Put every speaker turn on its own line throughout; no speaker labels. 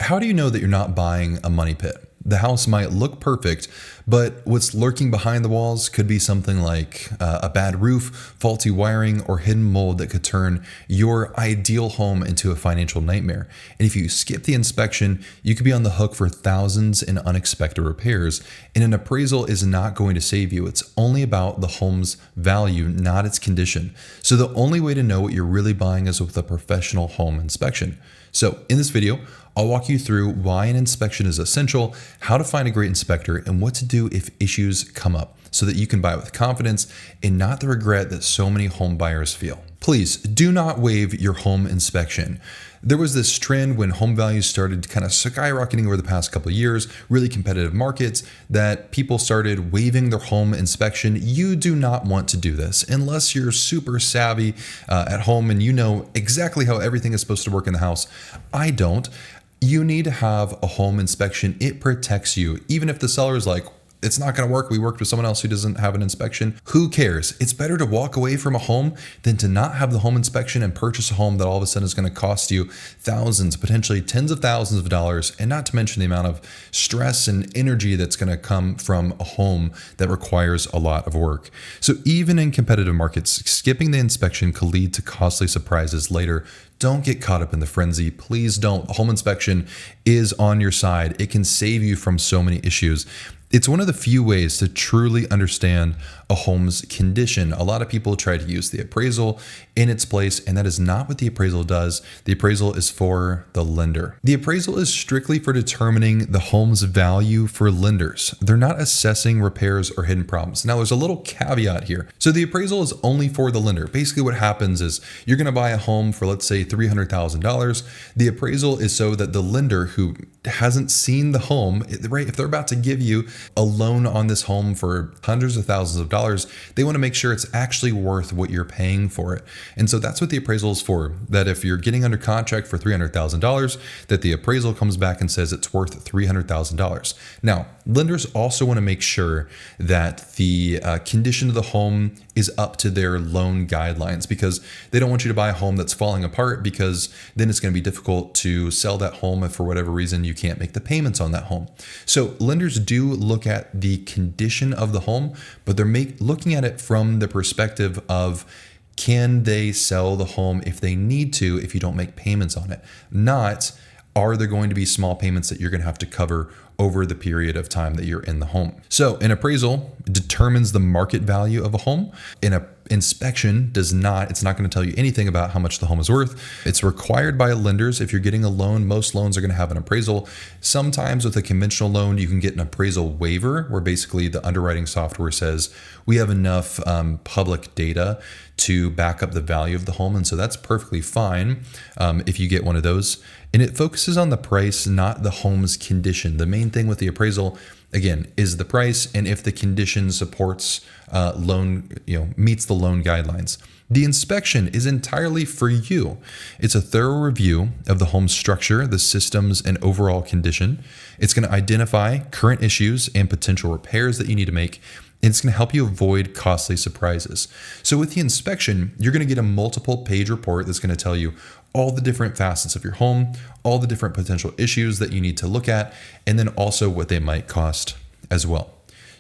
How do you know that you're not buying a money pit? The house might look perfect, but what's lurking behind the walls could be something like a bad roof, faulty wiring, or hidden mold that could turn your ideal home into a financial nightmare. And if you skip the inspection, you could be on the hook for thousands in unexpected repairs. And an appraisal is not going to save you. It's only about the home's value, not its condition. So the only way to know what you're really buying is with a professional home inspection. So in this video, I'll walk you through why an inspection is essential, how to find a great inspector, and what to do if issues come up so that you can buy with confidence and not the regret that so many home buyers feel. Please do not waive your home inspection. There was this trend when home values started kind of skyrocketing over the past couple of years, really competitive markets, that people started waiving their home inspection. You do not want to do this unless you're super savvy at home and you know exactly how everything is supposed to work in the house. I don't. You need to have a home inspection. It protects you. Even if the seller is like, it's not going to work. We worked with someone else who doesn't have an inspection. Who cares? It's better to walk away from a home than to not have the home inspection and purchase a home that all of a sudden is going to cost you thousands, potentially tens of thousands of dollars, and not to mention the amount of stress and energy that's going to come from a home that requires a lot of work. So even in competitive markets, skipping the inspection could lead to costly surprises later. Don't get caught up in the frenzy. Please don't. A home inspection is on your side. It can save you from so many issues. It's one of the few ways to truly understand a home's condition. A lot of people try to use the appraisal in its place, and that is not what the appraisal does. The appraisal is for the lender. The appraisal is strictly for determining the home's value for lenders. They're not assessing repairs or hidden problems. Now, there's a little caveat here. So the appraisal is only for the lender. Basically, what happens is you're going to buy a home for, let's say, $300,000. The appraisal is so that the lender who hasn't seen the home, right? If they're about to give you a loan on this home for hundreds of thousands of dollars, they want to make sure it's actually worth what you're paying for it. And so that's what the appraisal is for. That if you're getting under contract for $300,000, that the appraisal comes back and says it's worth $300,000. Now, lenders also want to make sure that the condition of the home is up to their loan guidelines, because they don't want you to buy a home that's falling apart, because then it's going to be difficult to sell that home if for whatever reason you can't make the payments on that home. So lenders do look at the condition of the home, but they're looking at it from the perspective of, can they sell the home if they need to, if you don't make payments on it? Not, are there going to be small payments that you're going to have to cover over the period of time that you're in the home? So an appraisal determines the market value of a home. An inspection does not. It's not going to tell you anything about how much the home is worth. It's required by lenders. If you're getting a loan, most loans are going to have an appraisal. Sometimes with a conventional loan, you can get an appraisal waiver, where basically the underwriting software says we have enough public data to back up the value of the home. And so that's perfectly fine if you get one of those. And it focuses on the price, not the home's condition. The main thing with the appraisal, again, is the price, and if the condition supports meets the loan guidelines. The inspection is entirely for you. It's a thorough review of the home's structure, the systems, and overall condition. It's going to identify current issues and potential repairs that you need to make. And it's going to help you avoid costly surprises. So with the inspection, you're going to get a multiple page report that's going to tell you all the different facets of your home, all the different potential issues that you need to look at, and then also what they might cost as well.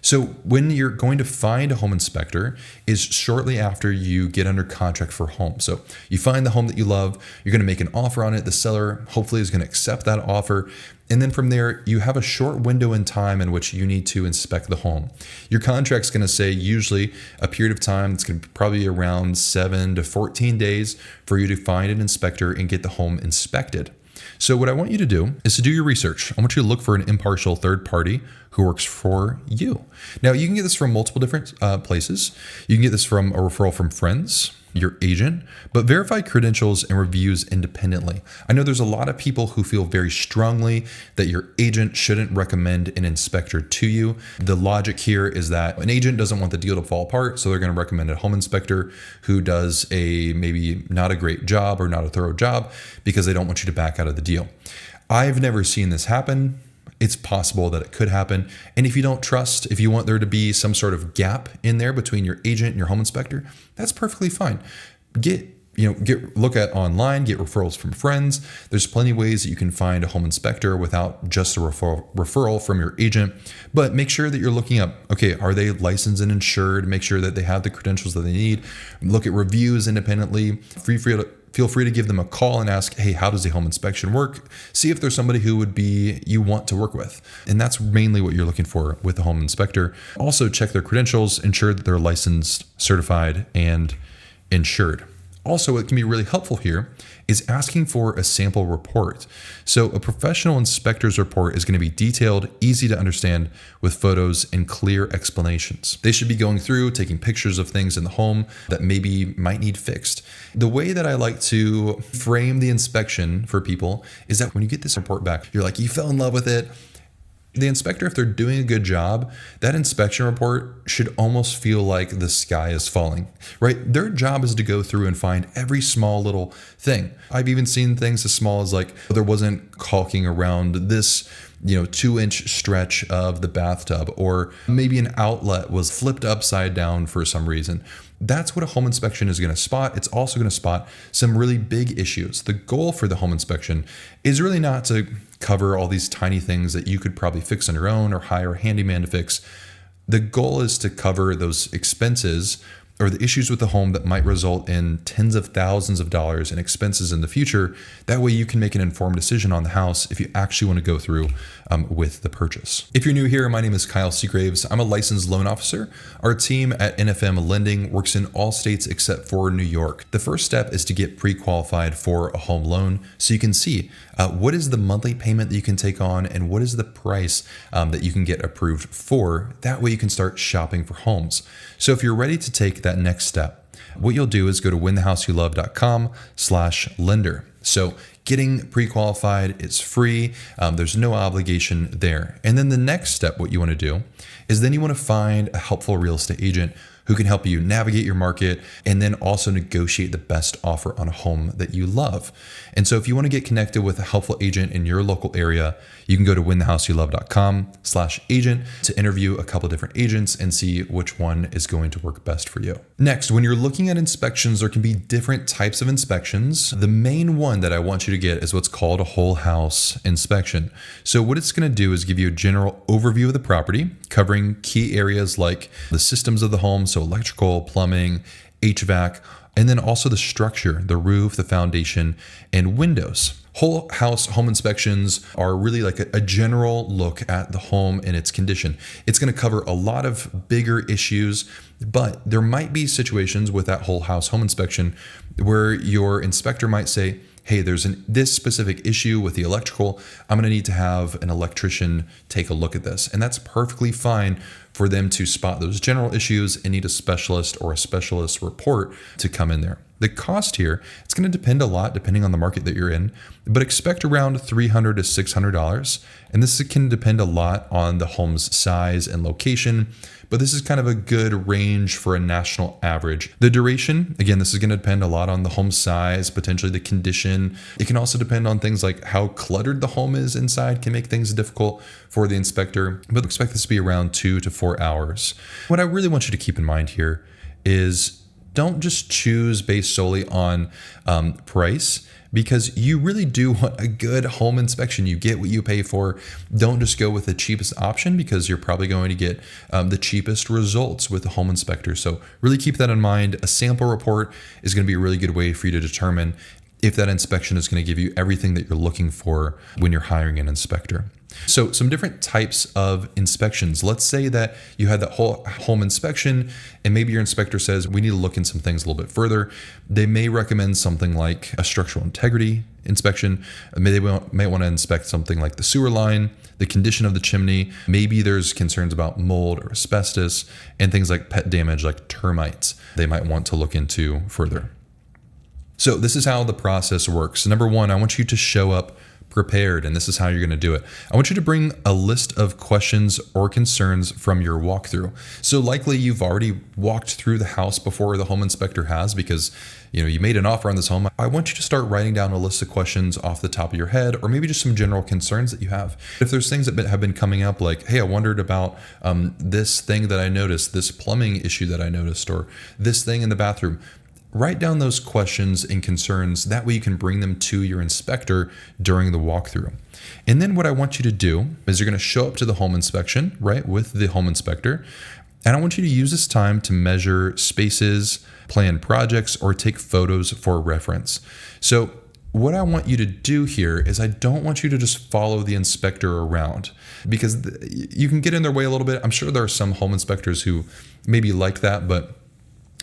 So when you're going to find a home inspector is shortly after you get under contract for a home. So you find the home that you love, you're going to make an offer on it. The seller hopefully is going to accept that offer. And then from there, you have a short window in time in which you need to inspect the home. Your contract's going to say usually a period of time that's going to be probably around 7 to 14 days for you to find an inspector and get the home inspected. So what I want you to do is to do your research. I want you to look for an impartial third party who works for you. Now, you can get this from multiple different places. You can get this from a referral from friends, your agent, but verify credentials and reviews independently. I know there's a lot of people who feel very strongly that your agent shouldn't recommend an inspector to you. The logic here is that an agent doesn't want the deal to fall apart, so they're going to recommend a home inspector who does a maybe not a great job or not a thorough job because they don't want you to back out of the deal. I've never seen this happen. It's possible that it could happen. And if you don't trust, if you want there to be some sort of gap in there between your agent and your home inspector, that's perfectly fine. Get look at online, get referrals from friends. There's plenty of ways that you can find a home inspector without just a referral from your agent. But make sure that you're looking up, okay, are they licensed and insured? Make sure that they have the credentials that they need. Look at reviews independently. Feel free to give them a call and ask, hey, how does a home inspection work? See if there's somebody who would be you want to work with. And that's mainly what you're looking for with a home inspector. Also check their credentials, ensure that they're licensed, certified, and insured. Also, what can be really helpful here is asking for a sample report. So a professional inspector's report is going to be detailed, easy to understand, with photos and clear explanations. They should be going through, taking pictures of things in the home that maybe might need fixed. The way that I like to frame the inspection for people is that when you get this report back, you're like, you fell in love with it. The inspector, if they're doing a good job, that inspection report should almost feel like the sky is falling, right? Their job is to go through and find every small little thing. I've even seen things as small as like there wasn't caulking around this 2-inch stretch of the bathtub, or maybe an outlet was flipped upside down for some reason. That's what a home inspection is going to spot. It's also going to spot some really big issues. The goal for the home inspection is really not to cover all these tiny things that you could probably fix on your own or hire a handyman to fix. The goal is to cover those expenses or the issues with the home that might result in tens of thousands of dollars in expenses in the future. That way you can make an informed decision on the house if you actually want to go through with the purchase. If you're new here, my name is Kyle Seagraves. I'm a licensed loan officer. Our team at NFM Lending works in all states except for New York. The first step is to get pre-qualified for a home loan so you can see what is the monthly payment that you can take on and what is the price that you can get approved for. That way you can start shopping for homes. So if you're ready to take that next step, what you'll do is go to winthehouseyoulove.com/lender. So getting pre-qualified is free. There's no obligation there. And then the next step, what you want to do is then you want to find a helpful real estate agent who can help you navigate your market and then also negotiate the best offer on a home that you love. And so if you want to get connected with a helpful agent in your local area, you can go to winthehouseyoulove.com/agent to interview a couple different agents and see which one is going to work best for you. Next, when you're looking at inspections, there can be different types of inspections. The main one that I want you to get is what's called a whole house inspection. So what it's going to do is give you a general overview of the property, covering key areas like the systems of the home, so electrical, plumbing, HVAC, and then also the structure, the roof, the foundation, and windows. Whole house home inspections are really like a general look at the home and its condition. It's going to cover a lot of bigger issues, but there might be situations with that whole house home inspection where your inspector might say, hey, there's this specific issue with the electrical. I'm going to need to have an electrician take a look at this. And that's perfectly fine for them to spot those general issues and need a specialist or a specialist report to come in there. The cost here, it's going to depend a lot depending on the market that you're in, but expect around $300 to $600. And this can depend a lot on the home's size and location, but this is kind of a good range for a national average. The duration, again, this is going to depend a lot on the home size, potentially the condition. It can also depend on things like how cluttered the home is inside, can make things difficult for the inspector, but expect this to be around 2 to 4 hours. What I really want you to keep in mind here is don't just choose based solely on price, because you really do want a good home inspection. You get what you pay for. Don't just go with the cheapest option, because you're probably going to get the cheapest results with the home inspector. So really keep that in mind. A sample report is going to be a really good way for you to determine if that inspection is going to give you everything that you're looking for when you're hiring an inspector. So some different types of inspections. Let's say that you had that whole home inspection and maybe your inspector says, we need to look in some things a little bit further. They may recommend something like a structural integrity inspection. They may want to inspect something like the sewer line, the condition of the chimney. Maybe there's concerns about mold or asbestos and things like pet damage, like termites, they might want to look into further. So this is how the process works. Number one, I want you to show up prepared, and this is how you're going to do it. I want you to bring a list of questions or concerns from your walkthrough. So likely you've already walked through the house before the home inspector has, because you made an offer on this home. I want you to start writing down a list of questions off the top of your head, or maybe just some general concerns that you have. If there's things that have been coming up like, hey, I wondered about this thing that I noticed, this plumbing issue that I noticed, or this thing in the bathroom, write down those questions and concerns. That way you can bring them to your inspector during the walkthrough. And then what I want you to do is you're going to show up to the home inspection, right, with the home inspector. And I want you to use this time to measure spaces, plan projects, or take photos for reference. So what I want you to do here is I don't want you to just follow the inspector around, because you can get in their way a little bit. I'm sure there are some home inspectors who maybe like that, but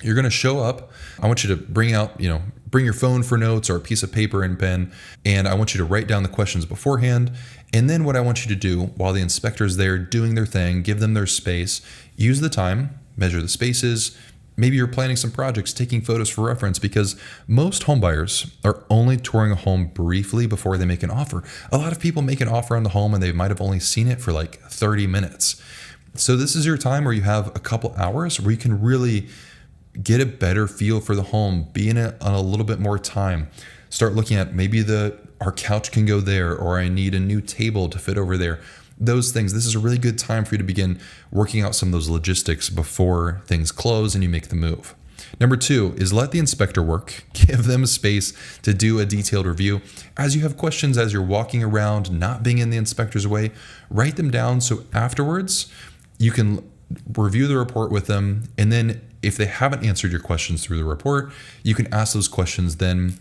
you're going to show up. I want you to bring your phone for notes or a piece of paper and pen. And I want you to write down the questions beforehand. And then what I want you to do while the inspector's there doing their thing, give them their space, use the time, measure the spaces. Maybe you're planning some projects, taking photos for reference, because most home buyers are only touring a home briefly before they make an offer. A lot of people make an offer on the home and they might have only seen it for like 30 minutes. So this is your time where you have a couple hours where you can really get a better feel for the home, be in it on a little bit more time. Start looking at maybe our couch can go there, or I need a new table to fit over there. Those things. This is a really good time for you to begin working out some of those logistics before things close and you make the move. Number 2 is let the inspector work. Give them space to do a detailed review. As you have questions, as you're walking around, not being in the inspector's way, write them down so afterwards you can review the report with them. And then if they haven't answered your questions through the report, you can ask those questions then.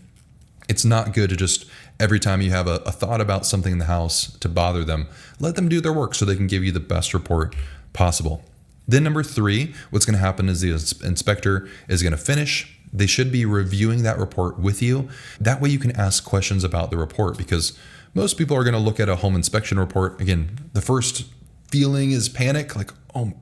It's not good to just, every time you have a thought about something in the house, to bother them. Let them do their work so they can give you the best report possible. Then number 3, what's going to happen is the inspector is going to finish. They should be reviewing that report with you. That way you can ask questions about the report, because most people are going to look at a home inspection report. Again, the first feeling is panic, like, oh,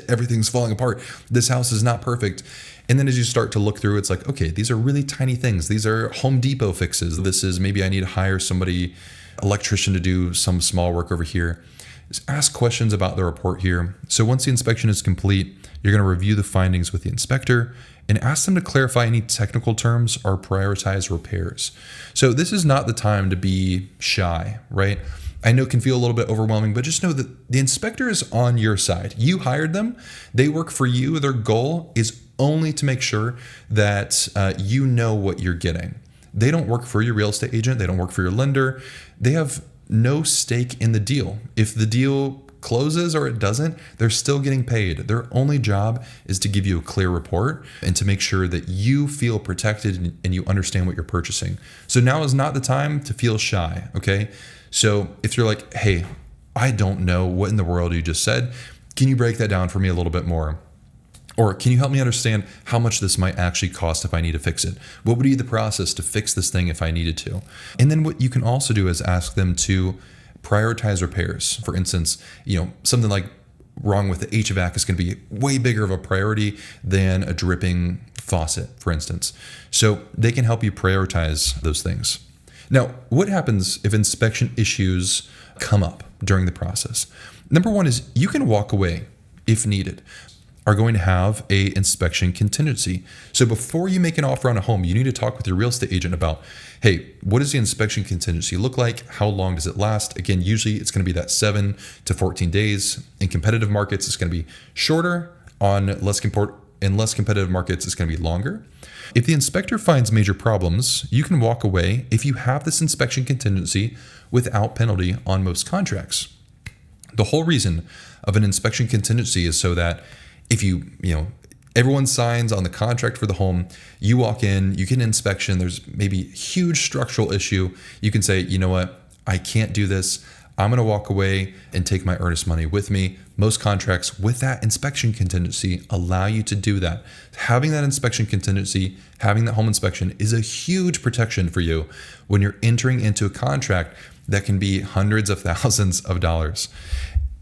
everything's falling apart. This house is not perfect. And then as you start to look through, it's like, okay, these are really tiny things. These are Home Depot fixes. This is maybe I need to hire somebody, electrician, to do some small work over here. Just ask questions about the report here. So once the inspection is complete, you're going to review the findings with the inspector and ask them to clarify any technical terms or prioritize repairs. So this is not the time to be shy, right? I know it can feel a little bit overwhelming, but just know that the inspector is on your side. You hired them. They work for you. Their goal is only to make sure that you know what you're getting. They don't work for your real estate agent. They don't work for your lender. They have no stake in the deal. If the deal closes or it doesn't, they're still getting paid. Their only job is to give you a clear report and to make sure that you feel protected and you understand what you're purchasing. So now is not the time to feel shy, okay? So if you're like, hey, I don't know what in the world you just said, can you break that down for me a little bit more? Or can you help me understand how much this might actually cost if I need to fix it? What would be the process to fix this thing if I needed to? And then what you can also do is ask them to prioritize repairs. For instance, something like wrong with the HVAC is going to be way bigger of a priority than a dripping faucet, for instance. So they can help you prioritize those things. Now, what happens if inspection issues come up during the process? Number 1 is you can walk away if needed. Are going to have a inspection contingency. So before you make an offer on a home, you need to talk with your real estate agent about, hey, what does the inspection contingency look like? How long does it last? Again, usually it's going to be that 7 to 14 days. In competitive markets, it's going to be shorter. In less competitive markets, it's going to be longer. If the inspector finds major problems, you can walk away if you have this inspection contingency without penalty on most contracts. The whole reason of an inspection contingency is so that if everyone signs on the contract for the home, you walk in, you get an inspection, there's maybe a huge structural issue. You can say, you know what, I can't do this. I'm going to walk away and take my earnest money with me. Most contracts with that inspection contingency allow you to do that. Having that inspection contingency, having that home inspection is a huge protection for you when you're entering into a contract that can be hundreds of thousands of dollars.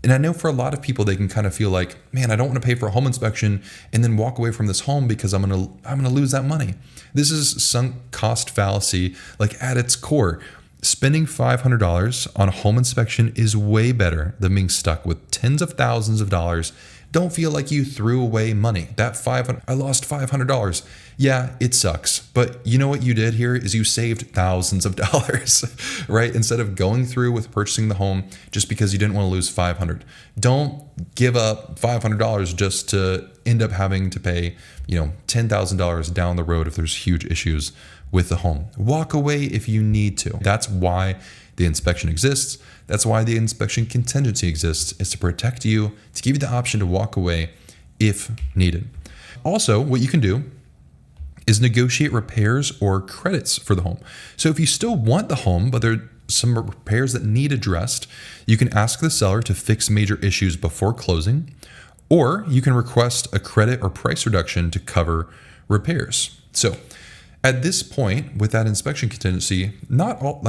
And I know for a lot of people, they can kind of feel like, man, I don't want to pay for a home inspection and then walk away from this home because I'm going to lose that money. This is sunk cost fallacy, like at its core. Spending $500 on a home inspection is way better than being stuck with tens of thousands of dollars Don't feel like you threw away money. I lost $500. Yeah, it sucks. But you know what you did here is you saved thousands of dollars, right? Instead of going through with purchasing the home just because you didn't want to lose $500. Don't give up $500 just to end up having to pay, $10,000 down the road if there's huge issues with the home. Walk away if you need to. That's why the inspection exists. That's why the inspection contingency exists, is to protect you, to give you the option to walk away if needed. Also, what you can do is negotiate repairs or credits for the home. So if you still want the home, but there are some repairs that need addressed, you can ask the seller to fix major issues before closing, or you can request a credit or price reduction to cover repairs. So at this point, with that inspection contingency,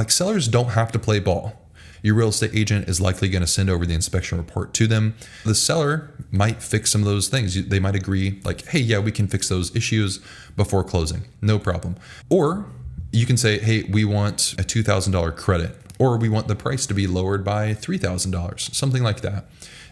sellers don't have to play ball. Your real estate agent is likely going to send over the inspection report to them. The seller might fix some of those things. They might agree hey, yeah, we can fix those issues before closing. No problem. Or you can say, hey, we want a $2,000 credit, or we want the price to be lowered by $3,000, something like that.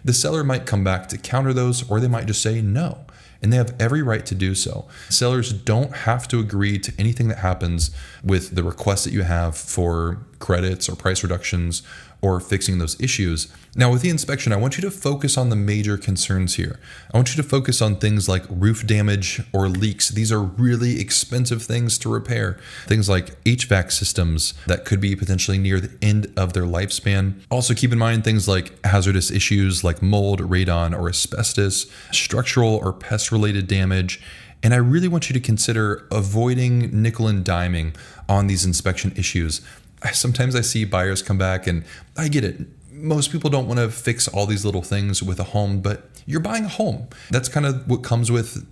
The seller might come back to counter those, or they might just say no. And they have every right to do so. Sellers don't have to agree to anything that happens with the request that you have for credits or price reductions or fixing those issues. Now, with the inspection, I want you to focus on the major concerns here. I want you to focus on things like roof damage or leaks. These are really expensive things to repair. Things like HVAC systems that could be potentially near the end of their lifespan. Also, keep in mind things like hazardous issues like mold, radon, or asbestos, structural or pest-related damage. And I really want you to consider avoiding nickel and diming on these inspection issues. Sometimes I see buyers come back, and I get it. Most people don't want to fix all these little things with a home, but you're buying a home. That's kind of what comes with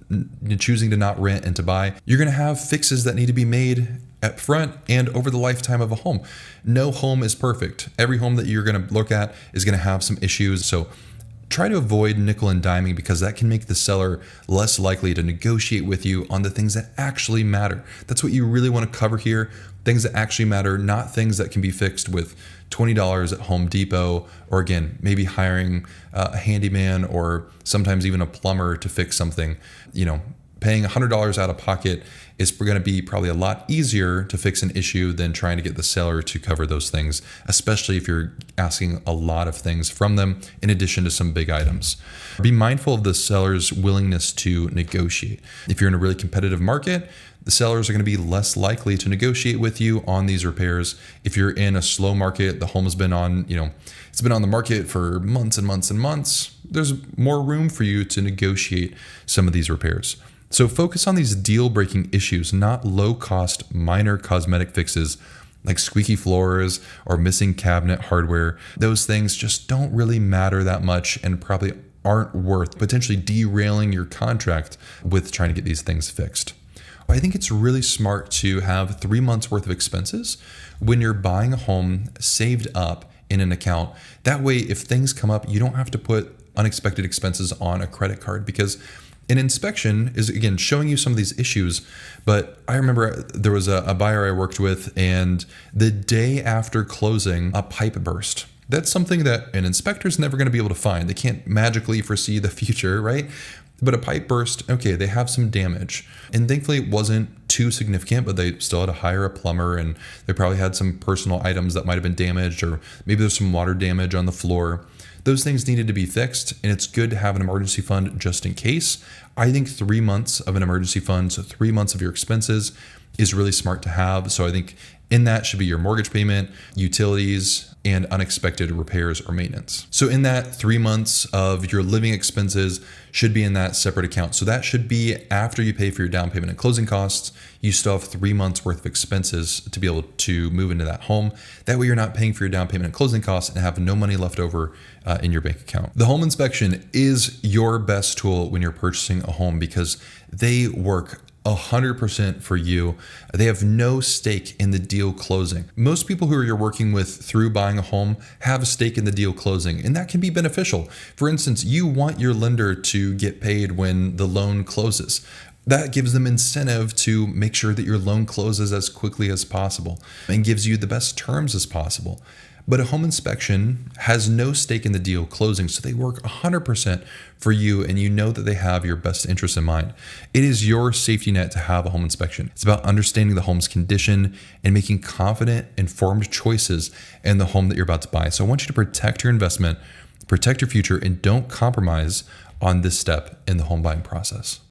choosing to not rent and to buy. You're going to have fixes that need to be made up front and over the lifetime of a home. No home is perfect. Every home that you're going to look at is going to have some issues. So try to avoid nickel and diming, because that can make the seller less likely to negotiate with you on the things that actually matter. That's what you really want to cover here. Things that actually matter, not things that can be fixed with $20 at Home Depot, or again, maybe hiring a handyman or sometimes even a plumber to fix something. Paying $100 out of pocket is going to be probably a lot easier to fix an issue than trying to get the seller to cover those things, especially if you're asking a lot of things from them in addition to some big items. Be mindful of the seller's willingness to negotiate. If you're in a really competitive market, the sellers are going to be less likely to negotiate with you on these repairs. If you're in a slow market, the home has been on, it's been on the market for months and months and months, there's more room for you to negotiate some of these repairs. So focus on these deal-breaking issues, not low-cost minor cosmetic fixes like squeaky floors or missing cabinet hardware. Those things just don't really matter that much and probably aren't worth potentially derailing your contract with trying to get these things fixed. I think it's really smart to have 3 months worth of expenses when you're buying a home saved up in an account. That way, if things come up, you don't have to put unexpected expenses on a credit card, because an inspection is, again, showing you some of these issues. But I remember there was a buyer I worked with, and the day after closing, a pipe burst. That's something that an inspector's never going to be able to find. They can't magically foresee the future, right? But a pipe burst, okay, they have some damage. And thankfully it wasn't too significant, but they still had to hire a plumber, and they probably had some personal items that might have been damaged, or maybe there's some water damage on the floor. Those things needed to be fixed, and it's good to have an emergency fund just in case. I think 3 months of an emergency fund, so 3 months of your expenses, is really smart to have. So I think in that should be your mortgage payment, utilities, and unexpected repairs or maintenance. So in that 3 months of your living expenses should be in that separate account. So that should be after you pay for your down payment and closing costs. You still have 3 months worth of expenses to be able to move into that home. That way you're not paying for your down payment and closing costs and have no money left over in your bank account. The home inspection is your best tool when you're purchasing a home, because they work 100% for you. They have no stake in the deal closing. Most people who you're working with through buying a home have a stake in the deal closing, and that can be beneficial. For instance, you want your lender to get paid when the loan closes. That gives them incentive to make sure that your loan closes as quickly as possible and gives you the best terms as possible. But a home inspection has no stake in the deal closing, so they work 100% for you, and you know that they have your best interest in mind. It is your safety net to have a home inspection. It's about understanding the home's condition and making confident, informed choices in the home that you're about to buy. So I want you to protect your investment, protect your future, and don't compromise on this step in the home buying process.